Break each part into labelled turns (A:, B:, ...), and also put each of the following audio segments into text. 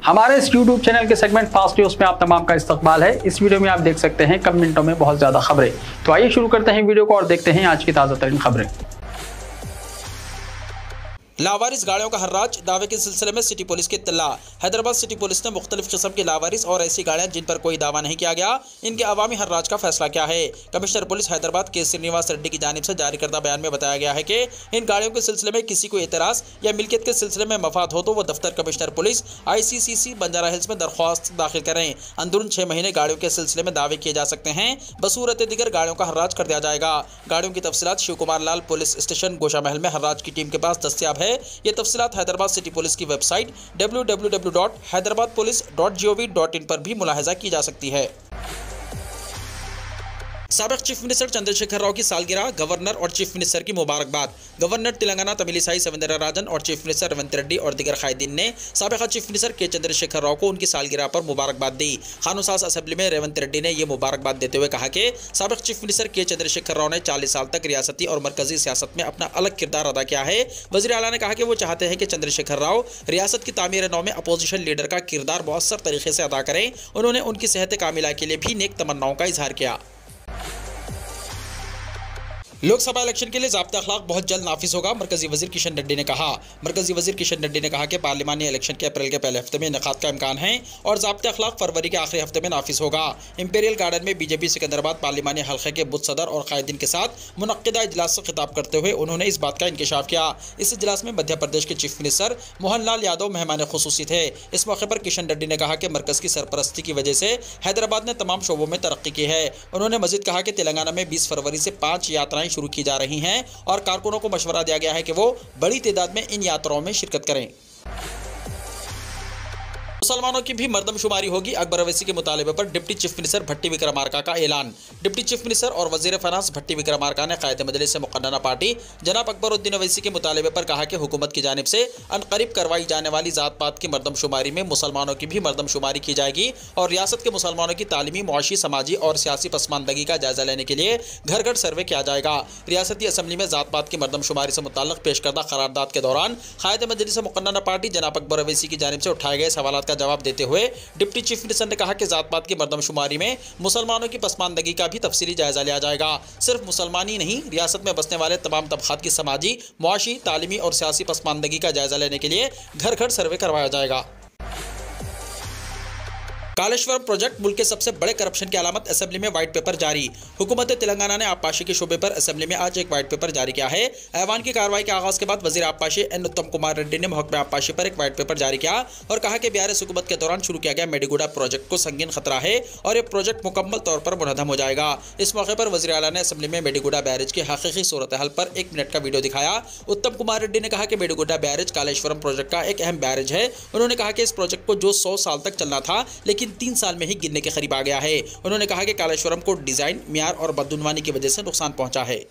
A: हमारे इस YouTube channel के सेगमेंट फास्ट न्यूज में आप तमाम का इस्तकबाल है। इस वीडियो में आप देख सकते हैं कम मिनटों में बहुत ज्यादा खबरें। तो आइए शुरू करते हैं वीडियो को और देखते हैं आज की ताजा तरीन खबरें।
B: लावारिस गाड़ियों का हर्राज, दावे के सिलसिले में सिटी पुलिस की इत्तला। हैदराबाद सिटी पुलिस ने मुख्तलिफ किस्म की लावारिस और ऐसी गाड़ियां जिन पर कोई दावा नहीं किया गया, इनके अवामी हर्राज का फैसला किया है। कमिश्नर पुलिस हैदराबाद के श्रीनिवास रेड्डी की जानिब से जारी करदा बयान में बताया गया है कि इन गाड़ियों के सिलसिले में किसी को एतराज़ या मिल्कियत के सिलसिले में मफाद हो तो वह दफ्तर commissioner police ICCC Banjara hills में दरख्वास्त दाखिल करें। अंदरून 6 महीने गाड़ियों के सिलसिले में दावे किए जा सकते हैं। बसूरत दिगर गाड़ियों का हर्राज कर दिया जाएगा। गाड़ियों की तफसीलात शिव कुमार लाल पुलिस स्टेशन गोशा महल में हर्राज की टीम के पास दस्तियाब है। ये तफसीलात हैदराबाद सिटी पुलिस की वेबसाइट www.hyderabadpolice.gov.in पर भी मुलाहिजा की जा सकती है। साबिक चीफ मिनिस्टर चंद्रशेखर राव की सालगिरह, गवर्नर और चीफ मिनिस्टर की मुबारकबाद। गवर्नर तेलंगाना तमिलिसाई सवेंद्रराजन और चीफ मिनिस्टर रेवंत रेड्डी और दिगर कायदीन ने साबिक चीफ मिनिस्टर के चंद्रशेखर राव को उनकी सालगिरह पर मुबारकबाद दी। खानुसाज असेंबली में रेवंत रेड्डी ने यह मुबारकबाद देते हुए कहा कि साबिक चीफ मिनिस्टर के चंद्रशेखर राव ने 40 साल तक रियासती और मरकजी सियासत में अपना अलग किरदार अदा किया है। वज़ीर आला ने कहा कि वो चाहते हैं कि चंद्रशेखर राव रियासत की तामीर नौ में अपोजिशन लीडर का किरदार मौसर तरीके से अदा करें। उन्होंने उनकी सेहत कामिला के लिए भी नेक तमन्नाओं का इजहार किया। लोकसभा इलेक्शन के लिए ज़ाब्ता अखलाक बहुत जल्द नाफिज होगा, मरकजी वजीर किशन रेड्डी ने कहा। मरकजी वजीर किशन रेड्डी ने कहा कि पार्लिमानी इलेक्शन के अप्रैल के पहले हफ्ते में इनेकाद का इम्कान है और ज़ाब्ता अखलाक फरवरी के आखिरी हफ्ते में नाफिज होगा। इंपीरियल गार्डन में बीजेपी सिकंदराबाद पार्लिमानी हल्के के बुत सदर और कायदीन के साथ मुनक्किदा इजलास से खिताब करते हुए उन्होंने इस बात का इंकशाफ किया। इस इजलास में मध्य प्रदेश के चीफ मिनिस्टर मोहन लाल यादव मेहमान खुसूसी थे। इस मौके पर किशन रेड्डी ने कहा कि मरकज़ की सरपरस्ती की वजह से हैदराबाद ने तमाम शोबों में तरक्की की है। उन्होंने मजीद कहा कि तेलंगाना में 20 फरवरी से 5 यात्राएं शुरू की जा रही हैं और कारकुनों को मशवरा दिया गया है कि वो बड़ी तादाद में इन यात्राओं में शिरकत करें। मुसलमानों की भी मर्दमशुमारी होगी, अकबर अवैसी के मुतालिबे पर डिप्टी चीफ मिनिस्टर भट्टी विक्रमार्का का ऐलान। डिप्टी चीफ मिनिस्टर और वजीर फाइनेंस भट्टी विक्रमार्का ने कायदे मजलिस से मुक़न्नना पार्टी जनाब अकबरुद्दीन अवैसी के मुतालिबे पर कहा कि हुकूमत की जानिब से अनकरीब करवाई जाने वाली जात पात की मर्दमशुमारी में मुसलमानों की भी मर्दमशुमारी की जाएगी और रियासत के मुसलमानों की तालीमी, मुआशी, समाजी और सियासी पसमानदगी का जायजा लेने के लिए घर घर सर्वे किया जाएगा। रियासती असम्बली में जात पात की मर्दमशुमारी से मुताल्लिक़ पेश करदा करारदाद के दौरान कायदे मजलिस से मुक़न्नना पार्टी जनाब अकबर अवैसी की जानिब से उठाए गए सवालात का जवाब देते हुए डिप्टी चीफ मिनिस्टर ने कहा कि जात पात की मर्दमशुमारी में मुसलमानों की पसमानदगी का भी तफसीली जायजा लिया जाएगा। सिर्फ मुसलमान ही नहीं, रियासत में बसने वाले तमाम तबकात की समाजी, मुआशी, तालीमी और सियासी पसमानदगी का जायजा लेने के लिए घर घर सर्वे करवाया जाएगा। कालेश्वरम प्रोजेक्ट मुल्क के सबसे बड़े करप्शन की अलामत, असेंबली में व्हाइट पेपर जारी। हुकूमत तेलंगाना ने आबपाशी के शोबे पर असेंबली में आज एक व्हाइट पेपर जारी किया है। ऐवान की कार्रवाई के आगाज के बाद वजीर आबपाशी एन उत्तम कुमार रेड्डी ने महकमे आबपाशी पर एक व्हाइट पेपर जारी किया और कहा कि BRS हुकूमत के दौरान शुरू किया गया मेडीगुडा प्रोजेक्ट को संगीन खतरा है और यह प्रोजेक्ट मुकम्मल तौर पर मुनहदम हो जाएगा। इस मौके पर वजीर आला ने असेंबली में मेडीगुडा बैरेज की हकीकी सूरत हाल पर 1 मिनट का वीडियो दिखाया। उत्तम कुमार रेड्डी ने कहा कि मेडीगुडा बैरेज कालेश्वरम प्रोजेक्ट का एक अहम बैरेज है। उन्होंने कहा कि इस प्रोजेक्ट को जो 100 साल तक चलना था लेकिन 3 साल में ही गिरने के करीब आ गया है। उन्होंने कहा कि कालेश्वरम को डिजाइन, मियार और बदउनवानी की वजह से नुकसान पहुंचा है।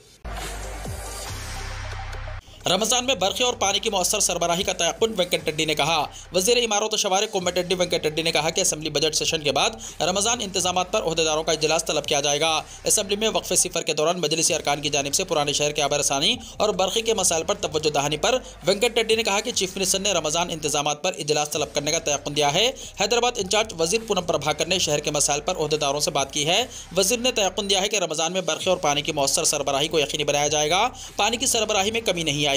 B: रमज़ान में बरखे और पानी की मौसर सरबराही का तयक्कुन, वेंकट रेड्डी ने कहा। वज़ीर इमारत और शवारे कोमटिरेड्डी वेंकट रेड्डी ने कहा कि असेंबली बजट सेशन के बाद रमज़ान इंतजामात पर ओहदेदारों का इजलास तलब किया जाएगा। असेंबली में वक्फे सिफर के दौरान मजलिसी अरकान की जानिब से पुराने शहर के आबरसानी और बरखे के मसाइल पर तवज्जो दहानी पर वेंकट रेड्डी ने कहा कि चीफ मिनिस्टर ने रमज़ान इंतजामात पर इजलास तलब करने का तयक्कुन दिया है। हैदराबाद इंचार्ज वजीर पूनम प्रभाकर ने शहर के मसाइल पर ओहदेदारों से बात की है। वजीर ने तयक्कुन दिया है कि रमज़ान में बरखे और पानी की मौसर सरबराही को यकीनी बनाया जाएगा। पानी की सरबराही में कमी नहीं आएगी।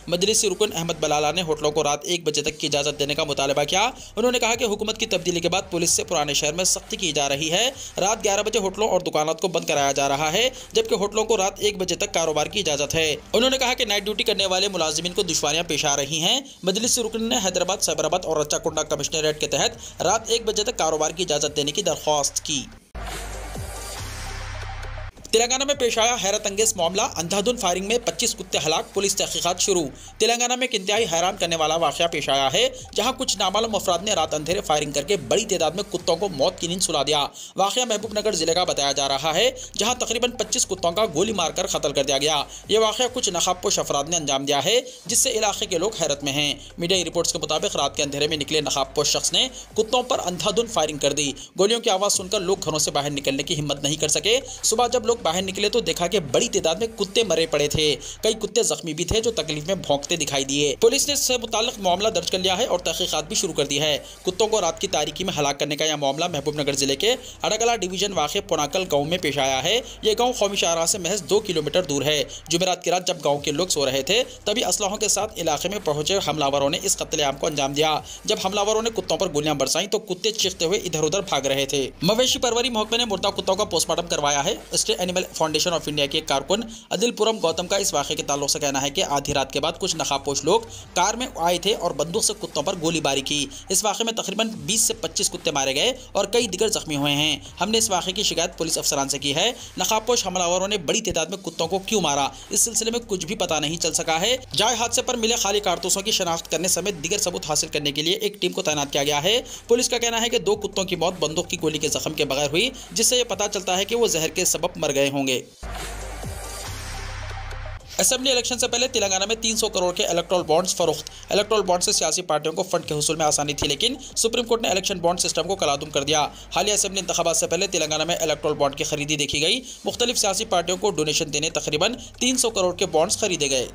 B: मजलिसी रुकन अहमद बलाला ने होटलों को रात 1 बजे तक की इजाज़त देने का मुतालबा किया। उन्होंने कहा कि हुकूमत की तब्दीली के बाद पुलिस से पुराने शहर में सख्ती की जा रही है। रात 11 बजे होटलों और दुकानात को बंद कराया जा रहा है जबकि होटलों को रात 1 बजे तक कारोबार की इजाज़त है। उन्होंने कहा कि नाइट ड्यूटी करने वाले मुलाजिमीन को दुश्वारियां पेश आ रही हैं। मजलिसी रुकन ने हैदराबाद, साइबराबाद और रच्चाकुंडा कमिश्नरेट के तहत रात 1 बजे तक कारोबार की इजाज़त देने की दरख्वास्त की। तेलंगाना में पेश आया हैरत अंगेज मामला, अंधाधुन फायरिंग में 25 कुत्ते हलाक, पुलिस तहकीकात शुरू। तेलंगाना में एक इंतहाई हैरान करने वाला वाकया पेश आया है जहां कुछ नामालूम अफराद ने रात अंधेरे फायरिंग करके बड़ी तादाद में कुत्तों को मौत की नींद सुला दिया। वाकया महबूबनगर जिले का बताया जा रहा है जहां तकरीबन 25 कुत्तों का गोली मारकर कत्ल कर दिया गया। यह वाकया कुछ नकाबपोश अफराद ने अंजाम दिया है जिससे इलाके के लोग हैरत में हैं। मीडिया रिपोर्ट्स के मुताबिक रात के अंधेरे में निकले नकाबपोश शख्स ने कुत्तों पर अंधाधुन फायरिंग कर दी। गोलियों की आवाज़ सुनकर लोग घरों से बाहर निकलने की हिम्मत नहीं कर सके। सुबह जब लोग बाहर निकले तो देखा कि बड़ी तादाद में कुत्ते मरे पड़े थे। कई कुत्ते जख्मी भी थे जो तकलीफ में भौंकते दिखाई दिए। पुलिस ने इससे मुताल्लिक मामला दर्ज कर लिया है और तहकीकात भी शुरू कर दी है। कुत्तों को रात की तारीकी में हलाक करने का यह मामला महबूबनगर जिले के अड़गला डिवीजन वाक़े पुनाकल गाँव में पेश आया है। यह गाँव कौमी शाहराह से महज 2 किलोमीटर दूर है। जुमेरात की रात जब गाँव के लोग सो रहे थे तभी असलहों के साथ इलाके में पहुंचे हमलावरों ने इस कत्लेआम को अंजाम दिया। जब हमलावरों ने कुत्तों पर गोलियां बरसाई तो कुत्ते चीखते हुए इधर उधर भाग रहे थे। मवेशी परवरी महकमे ने मुर्दा कुत्तों का पोस्टमार्टम करवाया है। State animal foundation of India के कारकुन अदिलपुरम गौतम का इस वाक़े के ताल्लुक से कहना है कि आधी रात के बाद कुछ नकाबपोश लोग कार में आए थे और बंदूक से कुत्तों पर गोलीबारी की। इस वाक़े में तकरीबन 20 से 25 कुत्ते मारे गए और कई दिगर जख्मी हुए हैं। हमने इस वाक़े की शिकायत पुलिस अफसरान से की है। नकाबपोश हमलावरों ने बड़ी तादाद में कुत्तों को क्यों मारा, इस सिलसिले में कुछ भी पता नहीं चल सका है। जाए हादसे पर मिले खाली कारतूसों की शनाख्त करने समेत दिगर सबूत हासिल करने के लिए एक टीम को तैनात किया गया है। पुलिस का कहना है कि 2 कुत्तों की मौत बंदूक की गोली के जख्म के बगैर हुई, जिससे यह पता चलता है कि वो जहर के सबब मर गए होंगे। असेंबली इलेक्शन से पहले तेलंगाना में 300 करोड़ के इलेक्टोरल बॉन्ड्स फरोख्त। इलेक्टोरल बॉन्ड से सियासी पार्टियों को फंड के हुसूल में आसानी थी, लेकिन सुप्रीम कोर्ट ने इलेक्शन बॉन्ड सिस्टम को कलादुम कर दिया। हालिया असेंबली इंतखाबात से पहले तेलंगाना में इलेक्टोरल बॉन्ड की खरीदी देखी गई। मुख्तलिफ सियासी पार्टियों को डोनेशन देने तकरीबन 300 करोड़ के बॉन्ड्स खरीदे गए।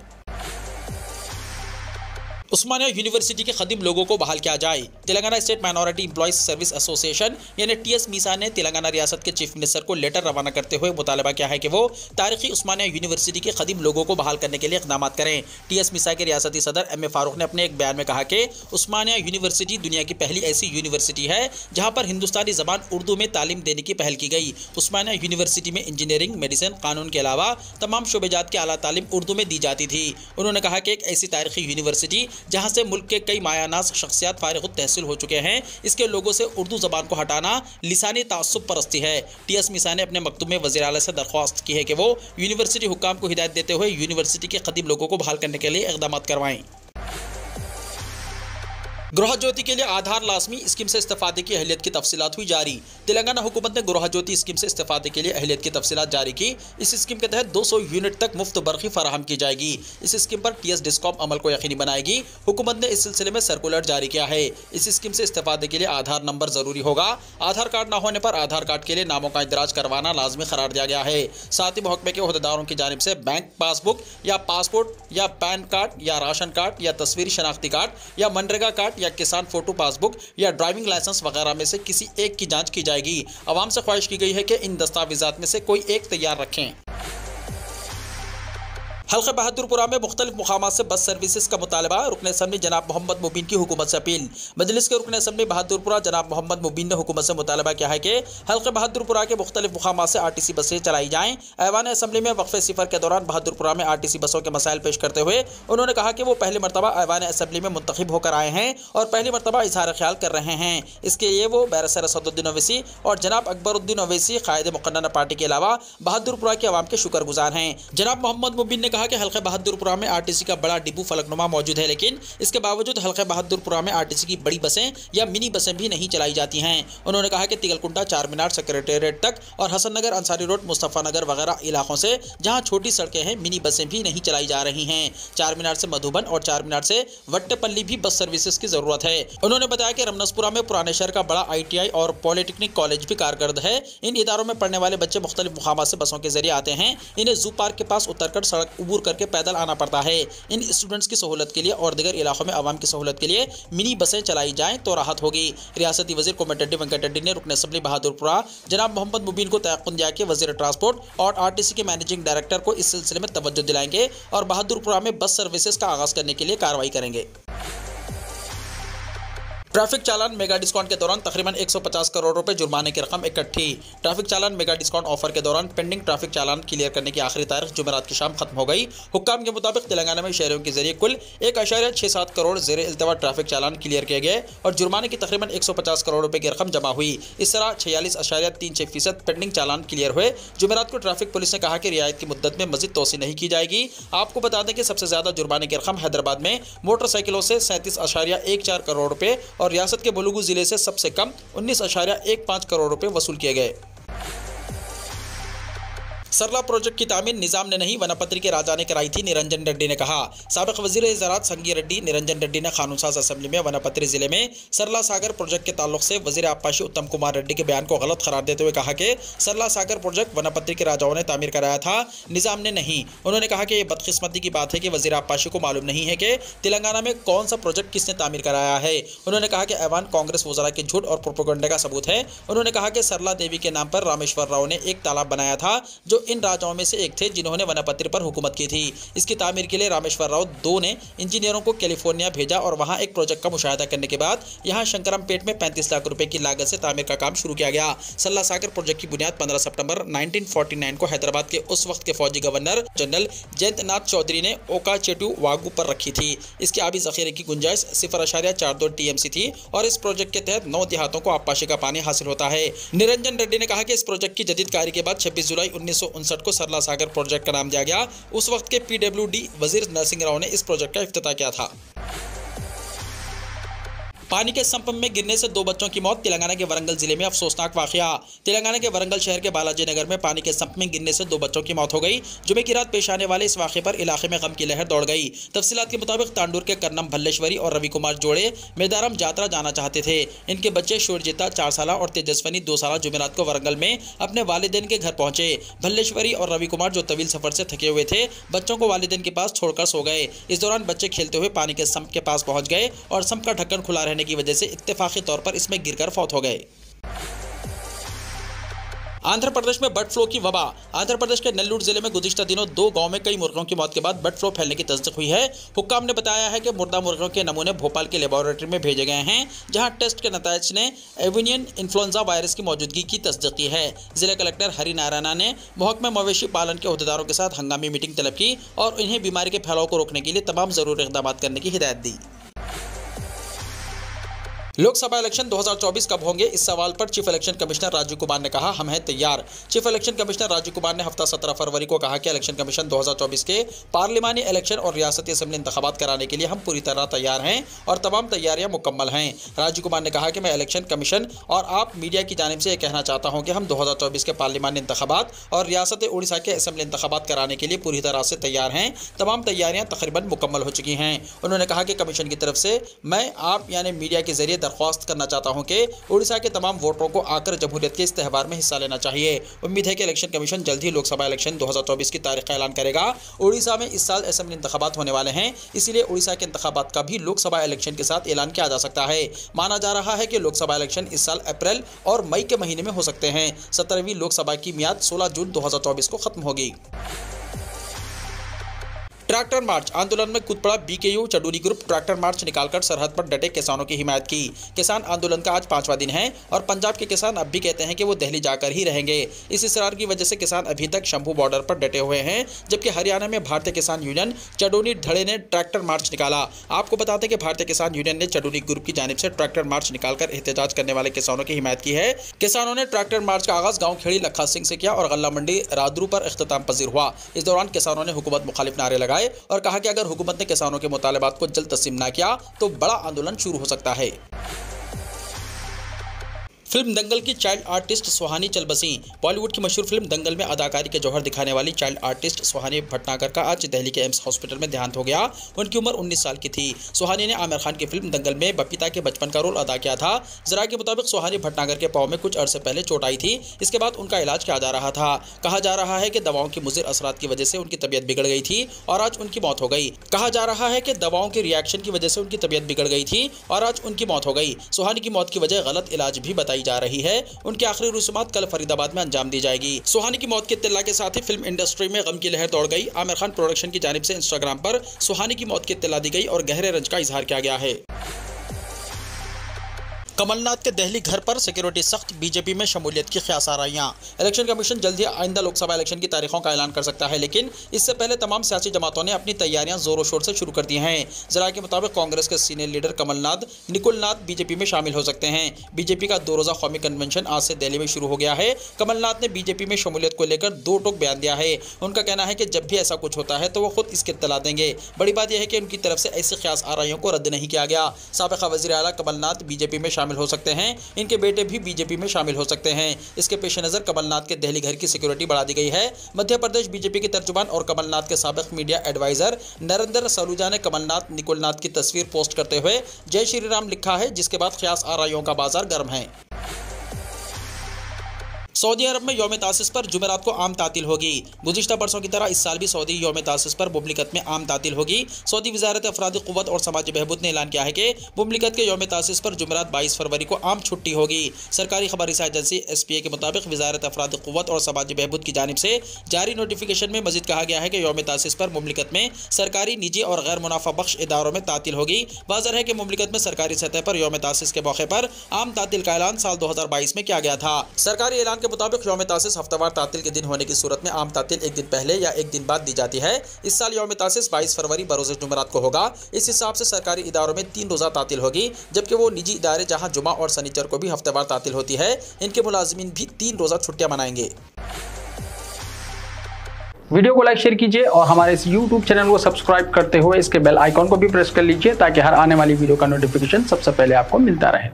B: उस्मानिया यूनिवर्सिटी के खदीम लोगों को बहाल किया जाए। Telangana state minority employees service association यानी TS मीसा ने तेलंगाना रियासत के चीफ मिनिस्टर को लेटर रवाना करते हुए मुतालबा किया है कि वो तारीखी उस्मानिया यूनिवर्सिटी के खदीम लोगों को बहाल करने के लिए इक़दाम करें। TS मीसा के रियासती सदर MA फारूक ने अपने एक बयान में कहा कि उस्मानिया यूनिवर्सिटी दुनिया की पहली ऐसी यूनिवर्सिटी है जहाँ पर हिंदुस्तानी ज़बान उर्दू में तालीम देने की पहल की गई। उस्मानिया यूनिवर्सिटी में इंजीनियरिंग, मेडिसिन, कानून के अलावा तमाम शोबेजात की आला तालीम उर्दू में दी जाती थी। उन्होंने कहा कि एक ऐसी तारीखी यूनिवर्सिटी जहाँ से मुल्क के कई मायानाज शख्सियात फारिग तहसील हो चुके हैं, इसके लोगों से उर्दू ज़बान को हटाना लिसानी तासुब परस्ती है। TS मीसा ने अपने मकतूब में वज़ीर आला से दरख्वास्त की है कि वो यूनिवर्सिटी हुक्काम को हिदायत देते हुए यूनिवर्सिटी के खदीम लोगों को बहाल करने के लिए इक़दाम करवाएं। गृह ज्योति के लिए आधार लाजमी स्कीम से इस्तेफादे की अहलियत की तफसीलात हुई जारी। तेलंगाना हुकूमत ने गृह ज्योति स्कीम से इस्तेफादे के लिए अहलियत की तफसीलात जारी की। इस स्कीम के तहत 200 यूनिट तक मुफ्त बरक़ी फराहम की जाएगी। इस स्कीम पर TS डिस्कॉम अमल को यकीनी बनाएगी। हुकूमत ने इस सिलसिले में सर्कुलर जारी किया है। इस स्कीम से इस्तेफादे के लिए आधार नंबर ज़रूरी होगा। आधार कार्ड न होने पर आधार कार्ड के लिए नामों का इंदराज करवाना लाजमी करार दिया गया है। साथ ही महकमे के ओहदेदारों की जानिब से बैंक पासबुक या पासपोर्ट या पैन कार्ड या राशन कार्ड या तस्वीरी शनाख्ती कार्ड या मनरेगा कार्ड या किसान फोटो पासबुक या ड्राइविंग लाइसेंस वगैरह में से किसी एक की जांच की जाएगी। अवाम से ख्वाहिश की गई है कि इन दस्तावेजात में से कोई एक तैयार रखें। हल्का बहादुरपुरा में मुख्तलिफ मुकामात से बस सर्विसेज का मुतालबा। रुकन असम्बली जनाब मोहम्मद मुबीन की हुकूमत से अपील। मजलिस के रुकन असम्बली बहादुरपुरा जनाब मोहम्मद मुबीन ने हुकूमत से मुतालबा किया है कि हल्का बहादुरपुरा के मुख्तलिफ मुकामात से RTC बसें चलाई जाएँ। ऐवान असम्बली में वक्फे सिफर के दौरान बहादुरपुरा में RTC बसों के मसाइल पेश करते हुए उन्होंने कहा कि वो पहली मरतबा ऐवान असम्बली में मुंतखब होकर आए हैं और पहली मरतबा इजहार ख्याल कर रहे हैं। इसके लिए वो बैरिस्टर असदुद्दीन ओवैसी और जनाब अकबरुद्दीन ओवैसी कायदे मुक़न्नना पार्टी के अलावा बहादुरपुरा के अवाम के शुक्रगुजार हैं। जनाब मोहम्मद मुबीन ने कहा कि हल्का बहादुरपुरा में RTC का बड़ा डिपो फलकनुमा मौजूद है, लेकिन इसके बावजूद हल्का बहादुरपुरा में RTC की बड़ी बसें या मिनी बसें भी नहीं चलाई जाती हैं। उन्होंने कहा कि तिगलकुंटा, चार मीनार, सेक्रेटेरिएट तक और हसन नगर, अंसारी रोड, मुस्तफ़ा नगर वगैरह इलाकों से जहां छोटी सड़कें हैं मिनी बसें भी नहीं चलाई जा रही हैं। चार मीनार से मधुबन और चार मीनार से वट्टेपल्ली भी बस सर्विसेज की जरूरत है। उन्होंने बताया कि रमनसपुरा में पुराने शहर का बड़ा ITI और पॉलिटेक्निक कॉलेज भी कारगर्द है। इन इदारों में पढ़ने वाले बच्चे मुख्तलिफ मुकामात से बसों के जरिए आते हैं। इन्हें जू पार्क के पास उतरकर सड़क उबूर करके पैदल आना पड़ता है। इन स्टूडेंट्स की सहूलत के लिए और दिगर इलाकों में आवाम की सहूलत के लिए मिनी बसें चलाई जाएं तो राहत होगी। रियासती वजीर कोमटिरेड्डी वेंकटरेड्डी ने रुकन असम्बली बहादुरपुरा जनाब मोहम्मद मुबीन को तयक़्क़ुन दिया कि वजीर ट्रांसपोर्ट और RTC के मैनेजिंग डायरेक्टर को इस सिलसिले में तवज्जो दिलाएंगे और बहादुरपुरा में बस सर्विसेज का आगाज़ करने के लिए कार्रवाई करेंगे। ट्रैफिक चालान मेगा डिस्काउंट के दौरान तकरीबन 150 करोड़ रुपए जुर्माने की रकम इकट्ठी। ट्रैफिक चालान मेगा डिस्काउंट ऑफर के दौरान पेंडिंग ट्रैफिक चालान क्लियर करने की आखिरी तारीख जुमेरात की शाम खत्म हो गई। हुक्काम के मुताबिक तेलंगाना में शहरियों के जरिए कुल 1.67 करोड़ ज़ेरे इल्तवा ट्रैफिक चालान क्लियर किए गए और जुर्माने की तकरीबन 150 करोड़ रुपए की रकम जमा हुई। इस तरह 46.36% पेंडिंग चालान क्लियर हुए। जुमेरात को ट्रैफिक पुलिस ने कहा कि रियायत की मुद्दत में मजीद तोसी नहीं की जाएगी। आपको बता दें कि सबसे ज़्यादा जुर्माने की रकम हैदराबाद में मोटरसाइकिलों से 37.14 करोड़ रुपये और रियासत के मुलुगु जिले से सबसे कम 19.15 करोड़ रुपए वसूल किए गए। सरला प्रोजेक्ट की तामीर निजाम ने नहीं वनपत्री के राजा ने कराई थी, निरंजन रेड्डी ने कहा। साबिक वजीर ज़राअत संगी रेड्डी निरंजन रेड्डी ने कानून साज असेंबली में वनपत्री जिले में सरला सागर प्रोजेक्ट के ताल्लुक से वजीर आबपाशी उत्तम कुमार रेड्डी के बयान को गलत करार देते हुए कहा कि सरला सागर प्रोजेक्ट वनपत्री के राजाओं ने तामीर कराया था, निजाम ने नहीं। उन्होंने कहा कि यह बदकिस्मती की बात है कि वजीर आबपाशी को मालूम नहीं है कि तेलंगाना में कौन सा प्रोजेक्ट किसने तामीर कराया है। उन्होंने कहा कि ऐवान कांग्रेस वज़रा के झूठ और प्रोपेगेंडा का सबूत है। उन्होंने कहा कि सरला देवी के नाम पर रामेश्वर राव ने एक तालाब बनाया था जो इन राजाओं में से एक थे जिन्होंने वनपत्री पर हुकूमत की थी। इसकी तामीर के लिए रामेश्वर राव 2 ने इंजीनियरों को कैलिफोर्निया भेजा और वहां एक प्रोजेक्ट का मुशाहिदा करने के बाद यहां शंकरमपेट में 35 लाख रुपए की लागत से तामीर का काम शुरू किया गया। सरला सागर प्रोजेक्ट की बुनियाद 15 सितंबर 1949 को हैदराबाद के उस वक्त के फौजी गवर्नर जनरल जयंतनाथ चौधरी ने ओका चेटू वागू पर रखी थी। इसके आबी जखीरे की गुंजाइश 0.42 टीएमसी थी और इस प्रोजेक्ट के तहत 9 देहातों को आबपाशी का पानी हासिल होता है। निरंजन रेड्डी ने कहा कि इस प्रोजेक्ट की जदीद कारी के बाद 26 जुलाई 1959 को सरला सागर प्रोजेक्ट का नाम दिया गया। उस वक्त के पीडब्ल्यूडी वजीर नरसिंह राव ने इस प्रोजेक्ट का इफ्तिताह किया था। पानी के संप में गिरने से 2 बच्चों की मौत। तेलंगाना के वरंगल जिले में अफसोसनाक वाकया। तेलंगाना के वरंगल शहर के बालाजी नगर में पानी के संप में गिरने से 2 बच्चों की मौत हो गई। जुमे की रात पेश आने वाले इस वाकये पर इलाके में गम की लहर दौड़ गई। तफसीलात के मुताबिक तांडूर के कर्नम भल्लेश्वरी और रवि कुमार जोड़े मेदारम यात्रा जाना चाहते थे। इनके बच्चे शूरजीता 4 साल और तेजस्वनी 2 साल जुमेरात को वरंगल में अपने वालिदैन के घर पहुंचे। भल्लेश्वरी और रवि कुमार जो तवील सफर से थके हुए थे बच्चों को वालिदैन के पास छोड़कर सो गए। इस दौरान बच्चे खेलते हुए पानी के संप के पास पहुंच गए और संप का ढक्कन खुला रहने की वजह से इत्तेफाकी तौर पर इसमें गिरकर फौत हो गए। आंध्र प्रदेश में बर्ड फ्लू की वबा। आंध्र प्रदेश के नेल्लूर जिले में गुज़िश्ता दिनों 2 गांव में कई मुर्गियों की मौत के बाद बर्ड फ्लू फैलने की तस्दीक हुई है। हुक्काम ने बताया है कि मुर्दा मुर्गियों के नमूने भोपाल की लेबोरेटरी में भेजे गए हैं, जहां टेस्ट के नतीजे ने एवियन इन्फ्लुएंजा वायरस की मौजूदगी की तस्दीक की है। जिला कलेक्टर हरि नारायणा ने महकमा मवेशी पालन के अहदेदारों के साथ हंगामी मीटिंग तलब की और इन्हें बीमारी के फैलाव को रोकने के लिए तमाम जरूरी इक़दाम करने की हिदायत दी। लोकसभा इलेक्शन 2024 कब होंगे, इस सवाल पर chief election commissioner Rajiv Kumar ने कहा, हम हैं तैयार। Chief election commissioner Rajiv Kumar ने हफ्ता 17 फरवरी को कहा कि इलेक्शन कमीशन 2024 के पार्लिमानी इलेक्शन और रियासती असेंबली इंतखाबात कराने के लिए हम पूरी तरह तैयार हैं और तमाम तैयारियां मुकम्मल हैं। राजीव कुमार ने कहा कि मैं इलेक्शन कमीशन और आप मीडिया की जानिब से यह कहना चाहता हूं कि हम 2024 के पार्लिमानी इंतखाबात और रियासत उड़ीसा के असेंबली इंतखाबात कराने के लिए पूरी तरह से तैयार हैं। तमाम तैयारियां तकरीबन मुकम्मल हो चुकी हैं। उन्होंने कहा कि कमीशन की तरफ से मैं आप यानी मीडिया के जरिए दरख्वास्त करना चाहता हूं कि उड़ीसा के तमाम वोटरों को आकर जमहूरियत के इस त्यौहार में हिस्सा लेना चाहिए। उम्मीद है कि इलेक्शन कमीशन जल्द ही लोकसभा इलेक्शन 2024 की तारीख का ऐलान करेगा। उड़ीसा में इस साल असेंबली इंतखाबात होने वाले हैं, इसीलिए उड़ीसा के इंतखाबात का भी लोकसभा इलेक्शन के साथ ऐलान किया जा सकता है। माना जा रहा है कि लोकसभा इलेक्शन इस साल अप्रैल और मई के महीने में हो सकते हैं। 17वीं लोकसभा की मियाद 16 जून 2024 को खत्म होगी। Tractor march. आंदोलन में कूद पड़ा बीकेयू चडूरी ग्रुप। ट्रैक्टर मार्च निकालकर सरहद पर डटे किसानों की हिमायत की। किसान आंदोलन का आज 5वां दिन है और पंजाब के किसान अब भी कहते हैं कि वो दिल्ली जाकर ही रहेंगे। इस इसरार की वजह से किसान अभी तक शंभू बॉर्डर पर डटे हुए हैं, जबकि हरियाणा में भारतीय किसान यूनियन चडूरी धड़े ने ट्रैक्टर मार्च निकाला। आपको बता दें कि भारतीय किसान यूनियन ने चडूरी ग्रुप की जानिब से ट्रैक्टर मार्च निकालकर एहतजाज करने वाले किसानों की हिमायत की है। किसानों ने ट्रैक्टर मार्च का आगाज गाँव खेड़ी लखा सिंह से किया और गल्ला मंडी रादरू पर इख्तिताम पजीर हुआ। इस दौरान किसानों ने हुकूमत मुखालिफ नारे लगाए और कहा कि अगर हुकूमत ने किसानों के मुतालबात को जल्द तस्लीम न किया तो बड़ा आंदोलन शुरू हो सकता है। फिल्म दंगल की चाइल्ड आर्टिस्ट सुहानी चल बसी। बॉलीवुड की मशहूर फिल्म दंगल में अदाकारी के जौहर दिखाने वाली चाइल्ड आर्टिस्ट सुहानी भटनागर का आज दिल्ली के एम्स हॉस्पिटल में देहांत हो गया। उनकी उम्र 19 साल की थी। सुहानी ने आमिर खान की फिल्म दंगल में बपीता के बचपन का रोल अदा किया था। जरा के मुताबिक सुहानी भटनागर के पांव में कुछ अरसे पहले चोट आई थी। इसके बाद उनका इलाज किया जा रहा था। कहा जा रहा है कि दवाओं की मुज़िर असरात की वजह से उनकी तबीयत बिगड़ गई थी और आज उनकी मौत हो गई। कहा जा रहा है कि दवाओं के रिएक्शन की वजह से उनकी तबीयत बिगड़ गई थी और आज उनकी मौत हो गई। सुहानी की मौत की वजह गलत इलाज भी बताई जा रही है। उनकी आखिरी रसूमात कल फरीदाबाद में अंजाम दी जाएगी। सुहानी की मौत के इत्तला के साथ ही फिल्म इंडस्ट्री में गम की लहर दौड़ गई। आमिर खान प्रोडक्शन की जानिब से इंस्टाग्राम पर सुहानी की मौत की इत्तला दी गई और गहरे रंज का इजहार किया गया है। कमलनाथ के दिल्ली घर पर सिक्योरिटी सख्त, बीजेपी में शमूलियत की ख्यासाराइयां। इलेक्शन कमीशन जल्द ही आइंदा लोकसभा इलेक्शन की तारीखों का ऐलान कर सकता है, लेकिन इससे पहले तमाम सियासी जमातों ने अपनी तैयारियां जोरों शोर से शुरू कर दी हैं। जरा के मुताबिक कांग्रेस के सीनियर लीडर कमलनाथ निकुलनाथ बीजेपी में शामिल हो सकते हैं। बीजेपी का 2 रोज़ा कौमी कन्वेंशन आज से दिल्ली में शुरू हो गया है। कमलनाथ ने बीजेपी में शमूलियत को लेकर 2 टोक बयान दिया है। उनका कहना है कि जब भी ऐसा कुछ होता है तो वो खुद इसकी इत्तला देंगे। बड़ी बात यह है कि उनकी तरफ से ऐसी ख्यासाराइयों को रद्द नहीं किया गया। साबिक़ा वज़ीर आला कमलनाथ बीजेपी में शामिल शामिल हो सकते हैं। इनके बेटे भी बीजेपी में शामिल हो सकते हैं। इसके पेश नज़र कमलनाथ के दिल्ली घर की सिक्योरिटी बढ़ा दी गई है। मध्य प्रदेश बीजेपी के तर्जुमान और कमलनाथ के साबिक मीडिया एडवाइजर नरेंद्र सलूजा ने कमलनाथ निकुलनाथ की तस्वीर पोस्ट करते हुए जय श्री राम लिखा है, जिसके बाद ख्यास आराइयों का बाजार गर्म है। सऊदी अरब में यौम तासिस पर जुमेरात को आम तातील होगी। गुज़िश्ता बरसों की तरह इस साल भी सऊदी यौम तासिस पर मुमलिकत में आम तातील होगी। सऊदी वज़ारत अफरादी क़ुव्वत और समाजी बहबूद ने ऐलान किया है कि मुमलिकत के यौम तासिस पर जुमेरात 22 फरवरी को आम छुट्टी होगी। सरकारी खबर रिसाई एजेंसी SPA के मुताबिक वज़ारत अफरादी क़ुव्वत और समाजी बहबूद की जानिब से जारी नोटिफिकेशन में मज़ीद कहा गया है कि यौम तासिस पर मुमलिकत में सरकारी, निजी और गैर मुनाफा बख्श इदारों में तातील होगी। वाज़ेह है कि मुमलिकत में सरकारी सतह पर यौम तासिस के मौके पर आम तातील का ऐलान साल 2022 में किया गया था। सरकारी ऐलान के मुताबिक यौम तासिस हफ्तावार तातील के दिन होने की सूरत में आम तातील एक दिन पहले या एक दिन बाद दी जाती है। इस साल यौम तासिस 22 फरवरी बरोज़ जुमेरात को होगा। इस हिसाब से सरकारी इदारों में 3 रोज़ा तातील होगी, जबकि वो निजी इदारे जहां जुमा और सनीचर को भी हफ्तावार तातील होती है, इनके मुलाजिमीन भी 3 रोज़ा छुट्टियां मनाएंगे।
A: वीडियो को लाइक शेयर कीजिए और हमारे इस YouTube चैनल को सब्सक्राइब करते हुए इसके बेल आइकॉन को भी प्रेस कर लीजिए ताकि हर आने वाली वीडियो का नोटिफिकेशन सबसे पहले आपको मिलता रहे।